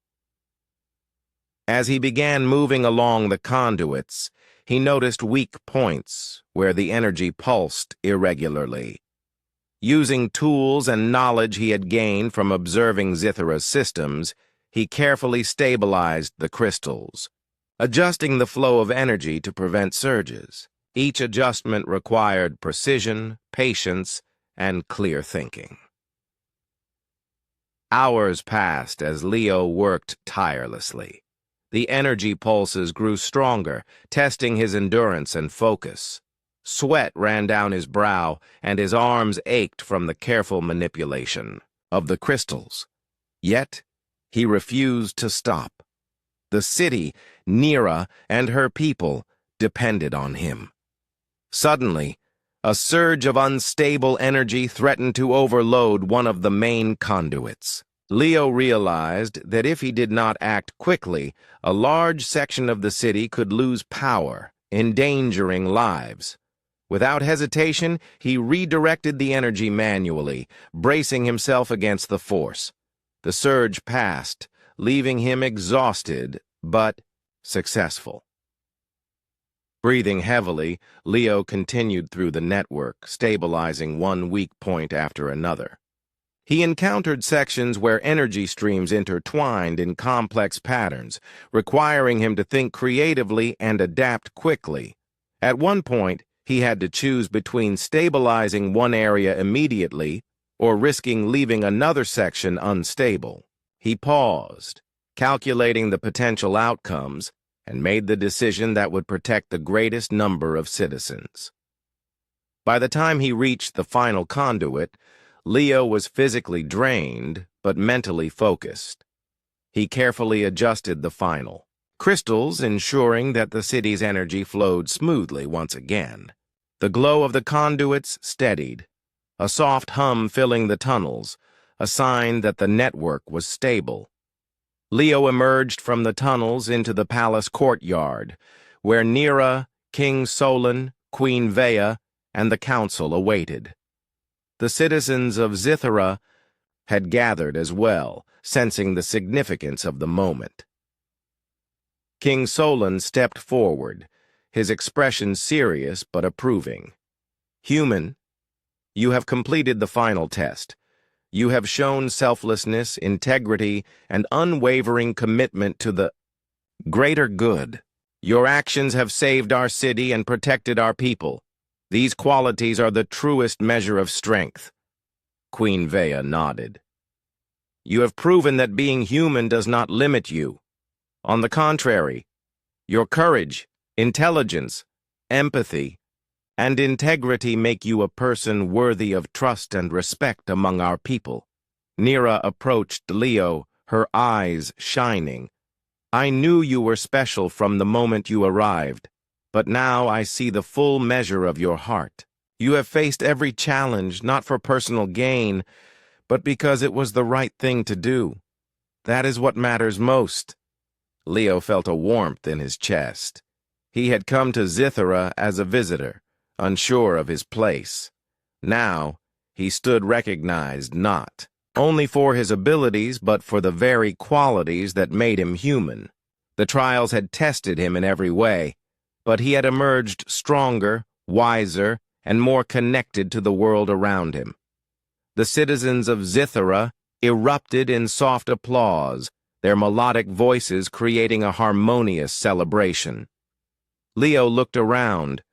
Speaker 1: As he began moving along the conduits, he noticed weak points where the energy pulsed irregularly. Using tools and knowledge he had gained from observing Zithara's systems, he carefully stabilized the crystals. adjusting the flow of energy to prevent surges. Each adjustment required precision, patience, and clear thinking. Hours passed as Leo worked tirelessly. The energy pulses grew stronger, testing his endurance and focus. Sweat ran down his brow, and his arms ached from the careful manipulation of the crystals. Yet, he refused to stop. The city, Nira, and her people depended on him. Suddenly, a surge of unstable energy threatened to overload one of the main conduits. Leo realized that if he did not act quickly, a large section of the city could lose power, endangering lives. Without hesitation, he redirected the energy manually, bracing himself against the force. The surge passed, leaving him exhausted, but successful. Breathing heavily, Leo continued through the network, stabilizing one weak point after another. He encountered sections where energy streams intertwined in complex patterns, requiring him to think creatively and adapt quickly. At one point, he had to choose between stabilizing one area immediately or risking leaving another section unstable. He paused, calculating the potential outcomes, and made the decision that would protect the greatest number of citizens. By the time he reached the final conduit, Leo was physically drained, but mentally focused. He carefully adjusted the final crystals, ensuring that the city's energy flowed smoothly once again. The glow of the conduits steadied, a soft hum filling the tunnels, a sign that the network was stable. Leo emerged from the tunnels into the palace courtyard, where Nira, King Solon, Queen Vea, and the council awaited. The citizens of Zithara had gathered as well, sensing the significance of the moment. King Solon stepped forward, his expression serious but approving. "Human, you have completed the final test. You have shown selflessness, integrity, and unwavering commitment to the greater good. Your actions have saved our city and protected our people. These qualities are the truest measure of strength." Queen Vea nodded. "You have proven that being human does not limit you. On the contrary, your courage, intelligence, empathy, and integrity make you a person worthy of trust and respect among our people." Nira approached Leo, her eyes shining. "I knew you were special from the moment you arrived, but now I see the full measure of your heart. You have faced every challenge, not for personal gain, but because it was the right thing to do. That is what matters most." Leo felt a warmth in his chest. He had come to Zithara as a visitor, unsure of his place. Now, he stood recognized not only for his abilities, but for the very qualities that made him human. The trials had tested him in every way, but he had emerged stronger, wiser, and more connected to the world around him. The citizens of Zithara erupted in soft applause, their melodic voices creating a harmonious celebration. Leo looked around,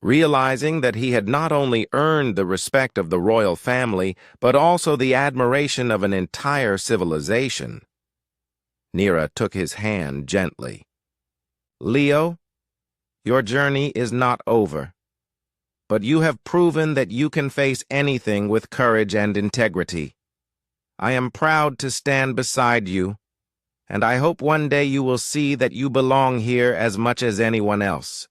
Speaker 1: realizing that he had not only earned the respect of the royal family, but also the admiration of an entire civilization. Nira took his hand gently. "Leo, your journey is not over, but you have proven that you can face anything with courage and integrity. I am proud to stand beside you, and I hope one day you will see that you belong here as much as anyone else."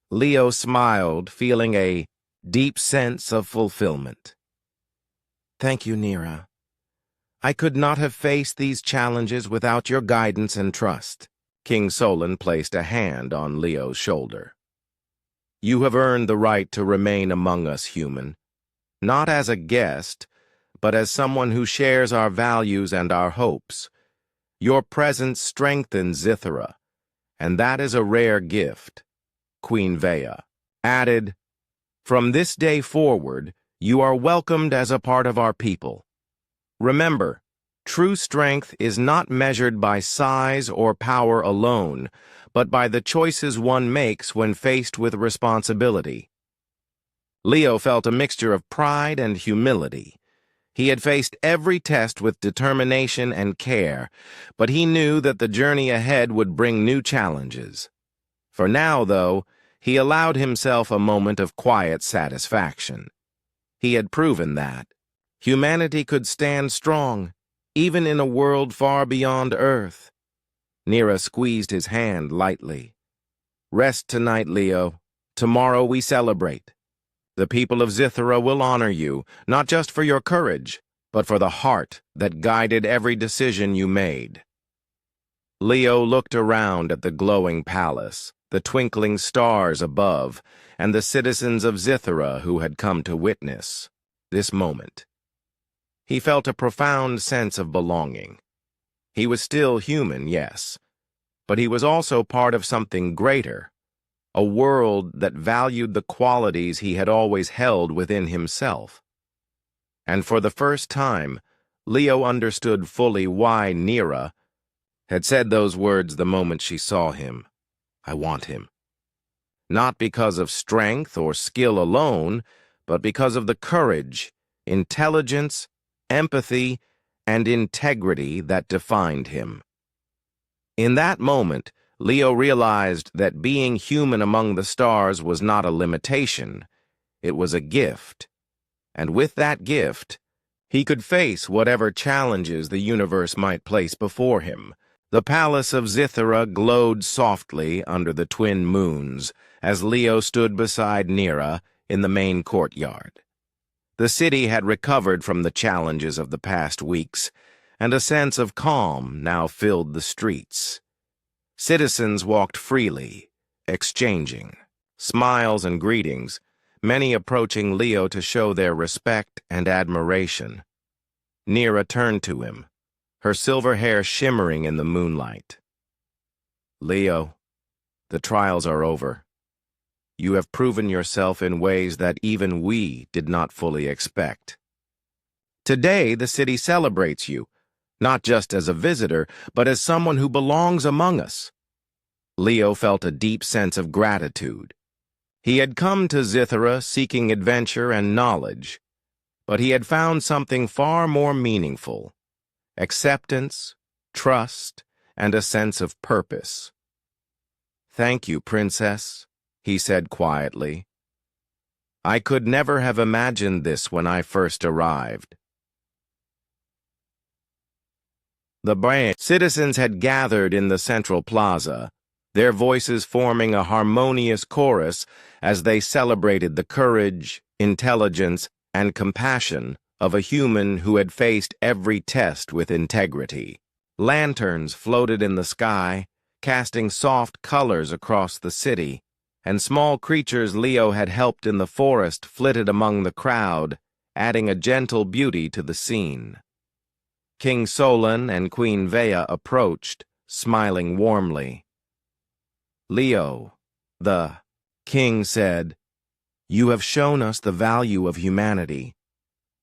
Speaker 1: Leo smiled, feeling a deep sense of fulfillment. "Thank you, Nira. I could not have faced these challenges without your guidance and trust." King Solon placed a hand on Leo's shoulder. "You have earned the right to remain among us, human, not as a guest, but as someone who shares our values and our hopes. Your presence strengthens Zithara, and that is a rare gift." Queen Vea added, "From this day forward, you are welcomed as a part of our people. Remember, True strength is not measured by size or power alone, but by the choices one makes when faced with responsibility. Leo felt a mixture of pride and humility. He had faced every test with determination and care, but he knew that the journey ahead would bring new challenges. For now, though, he allowed himself a moment of quiet satisfaction. He had proven that humanity could stand strong, even in a world far beyond Earth. Nira squeezed his hand lightly. Rest tonight, Leo. Tomorrow we celebrate. The people of Zithara will honor you, not just for your courage, but for the heart that guided every decision you made. Leo looked around at the glowing palace, the twinkling stars above, and the citizens of Zithara who had come to witness this moment. He felt a profound sense of belonging. He was still human, yes, but he was also part of something greater, a world that valued the qualities he had always held within himself. And for the first time, Leo understood fully why Nira had said those words the moment she saw him. I want him. Not because of strength or skill alone, but because of the courage, intelligence, empathy, and integrity that defined him. In that moment, Leo realized that being human among the stars was not a limitation, it was a gift. And with that gift, he could face whatever challenges the universe might place before him. The palace of Zithara glowed softly under the twin moons as Leo stood beside Nira in the main courtyard. The city had recovered from the challenges of the past weeks, and a sense of calm now filled the streets. Citizens walked freely, exchanging smiles and greetings, many approaching Leo to show their respect and admiration. Nira turned to him, her silver hair shimmering in the moonlight. Leo, the trials are over. You have proven yourself in ways that even we did not fully expect. Today, the city celebrates you, not just as a visitor, but as someone who belongs among us. Leo felt a deep sense of gratitude. He had come to Zithara seeking adventure and knowledge, but he had found something far more meaningful: acceptance, trust, and a sense of purpose. Thank you, Princess, he said quietly. I could never have imagined this when I first arrived. The citizens had gathered in the central plaza, their voices forming a harmonious chorus as they celebrated the courage, intelligence, and compassion of a human who had faced every test with integrity. Lanterns floated in the sky, casting soft colors across the city, and small creatures Leo had helped in the forest flitted among the crowd, adding a gentle beauty to the scene. King Solon and Queen Vea approached, smiling warmly. Leo, the king said, you have shown us the value of humanity.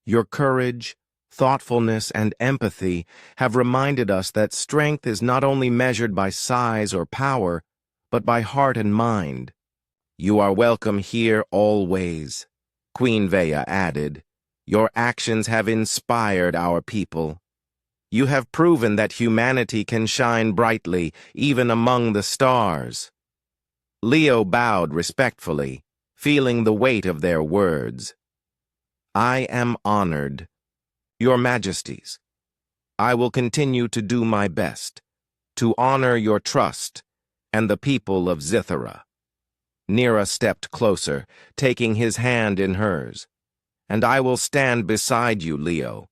Speaker 1: Your courage, thoughtfulness, and empathy have reminded us that strength is not only measured by size or power, but by heart and mind. You are welcome here always, Queen Vea added. Your actions have inspired our people. You have proven that humanity can shine brightly, even among the stars. Leo bowed respectfully, feeling the weight of their words. I am honored, Your Majesties. I will continue to do my best, to honor your trust and the people of Zithara. Nira stepped closer, taking his hand in hers. And I will stand beside you, Leo.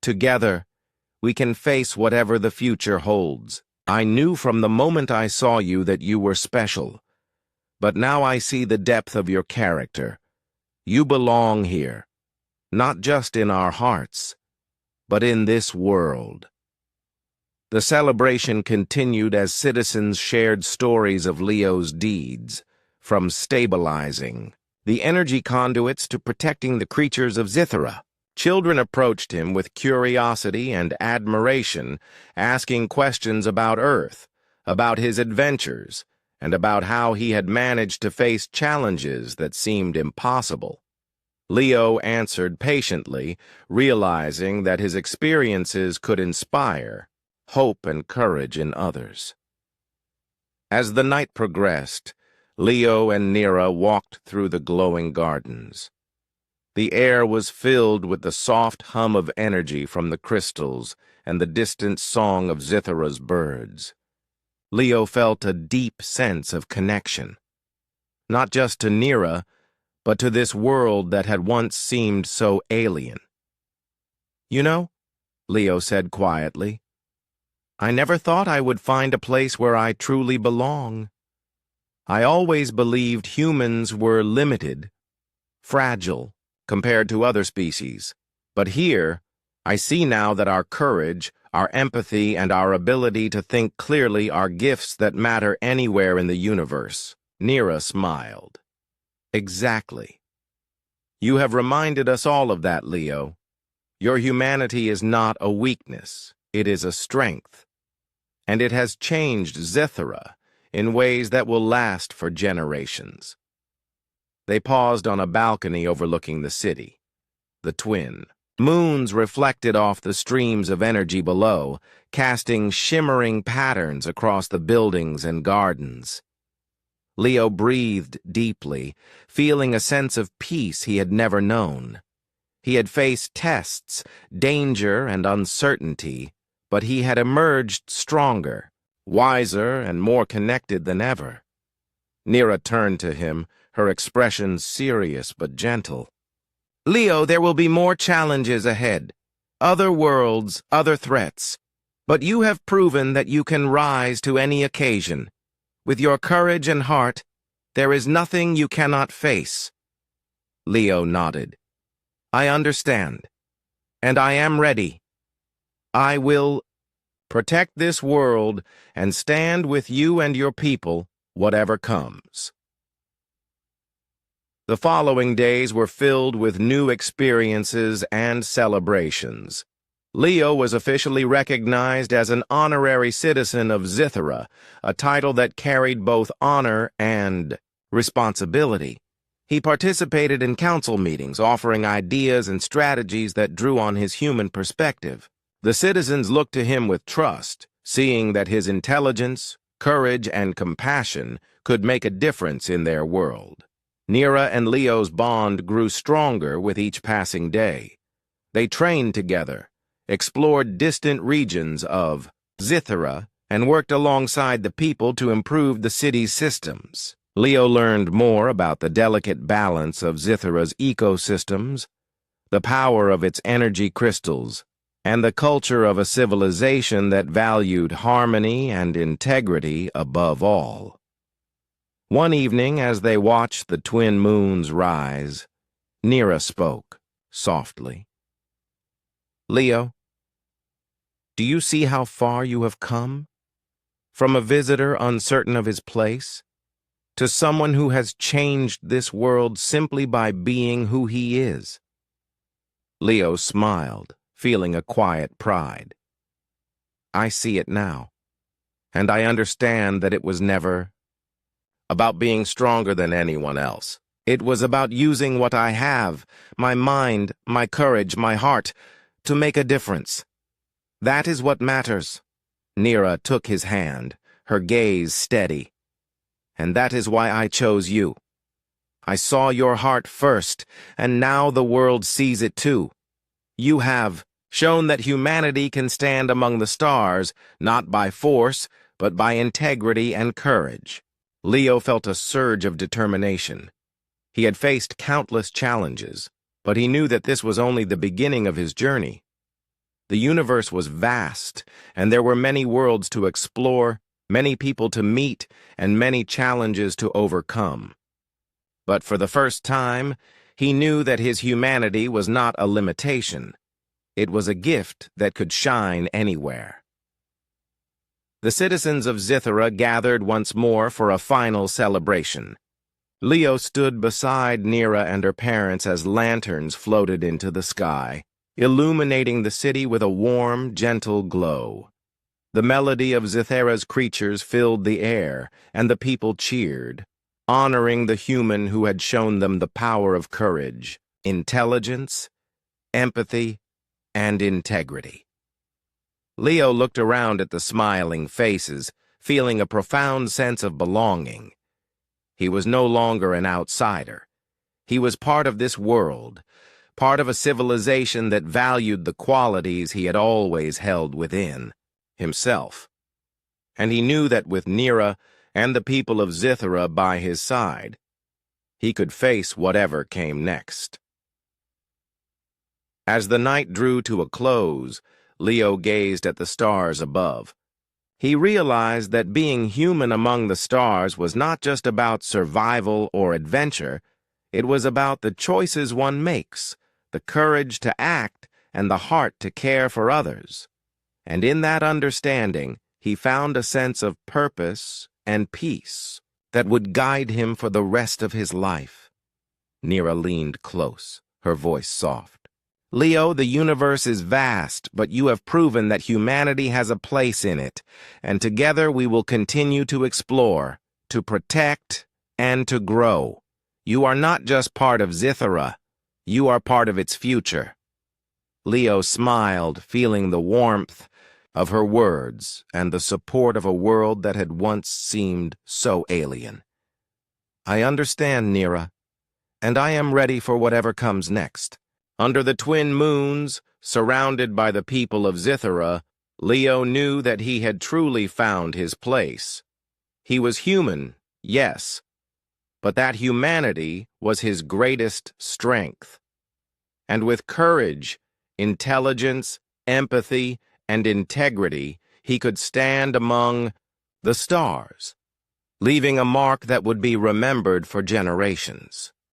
Speaker 1: Together, we can face whatever the future holds. I knew from the moment I saw you that you were special, but now I see the depth of your character. You belong here, not just in our hearts, but in this world. The celebration continued as citizens shared stories of Leo's deeds, from stabilizing the energy conduits to protecting the creatures of Zithara. Children approached him with curiosity and admiration, asking questions about Earth, about his adventures, and about how he had managed to face challenges that seemed impossible. Leo answered patiently, realizing that his experiences could inspire hope and courage in others. As the night progressed, Leo and Nira walked through the glowing gardens. The air was filled with the soft hum of energy from the crystals and the distant song of Zithara's birds. Leo felt a deep sense of connection, not just to Nira, but to this world that had once seemed so alien. "You know," Leo said quietly, "I never thought I would find a place where I truly belong. I always believed humans were limited, fragile, compared to other species. But here, I see now that our courage, our empathy, and our ability to think clearly are gifts that matter anywhere in the universe." Nira smiled. "Exactly. You have reminded us all of that, Leo. Your humanity is not a weakness, it is a strength. And it has changed Zithara in ways that will last for generations." They paused on a balcony overlooking the city. The twin moons reflected off the streams of energy below, casting shimmering patterns across the buildings and gardens. Leo breathed deeply, feeling a sense of peace he had never known. He had faced tests, danger, and uncertainty, but he had emerged stronger, wiser, and more connected than ever. Nira turned to him, her expression serious but gentle. "Leo, there will be more challenges ahead. Other worlds, other threats. But you have proven that you can rise to any occasion. With your courage and heart, there is nothing you cannot face." Leo nodded. "I understand. And I am ready. I will protect this world and stand with you and your people, whatever comes." The following days were filled with new experiences and celebrations. Leo was officially recognized as an honorary citizen of Zithara, a title that carried both honor and responsibility. He participated in council meetings, offering ideas and strategies that drew on his human perspective. The citizens looked to him with trust, seeing that his intelligence, courage, and compassion could make a difference in their world. Nira and Leo's bond grew stronger with each passing day. They trained together, explored distant regions of Zithara, and worked alongside the people to improve the city's systems. Leo learned more about the delicate balance of Zithara's ecosystems, the power of its energy crystals, and the culture of a civilization that valued harmony and integrity above all. One evening, as they watched the twin moons rise, Nira spoke softly. "Leo, do you see how far you have come? From a visitor uncertain of his place, to someone who has changed this world simply by being who he is." Leo smiled, feeling a quiet pride. "I see it now, and I understand that it was never about being stronger than anyone else. It was about using what I have, my mind, my courage, my heart, to make a difference. That is what matters." Nira took his hand, her gaze steady. "And that is why I chose you. I saw your heart first, and now the world sees it too. You have shown that humanity can stand among the stars, not by force, but by integrity and courage." Leo felt a surge of determination. He had faced countless challenges, but he knew that this was only the beginning of his journey. The universe was vast, and there were many worlds to explore, many people to meet, and many challenges to overcome. But for the first time, he knew that his humanity was not a limitation. It was a gift that could shine anywhere. The citizens of Zithara gathered once more for a final celebration. Leo stood beside Nira and her parents as lanterns floated into the sky. illuminating the city with a warm, gentle glow. The melody of Zithera's creatures filled the air, and the people cheered, honoring the human who had shown them the power of courage, intelligence, empathy, and integrity. Leo looked around at the smiling faces, feeling a profound sense of belonging. He was no longer an outsider. He was part of this world, part of a civilization that valued the qualities he had always held within himself. And he knew that with Nira and the people of Zithera by his side, he could face whatever came next. As the night drew to a close, Leo gazed at the stars above. He realized that being human among the stars was not just about survival or adventure. It was about the choices one makes, the courage to act, and the heart to care for others. And in that understanding, he found a sense of purpose and peace that would guide him for the rest of his life. Nira leaned close, her voice soft. Leo, the universe is vast, but you have proven that humanity has a place in it, and together we will continue to explore, to protect, and to grow. You are not just part of Zithera, you are part of its future. Leo smiled, feeling the warmth of her words and the support of a world that had once seemed so alien. I understand, Nira, and I am ready for whatever comes next. Under the twin moons, surrounded by the people of Zithera, Leo knew that he had truly found his place. He was human, yes, but that humanity was his greatest strength. And with courage, intelligence, empathy, and integrity, he could stand among the stars, leaving a mark that would be remembered for generations.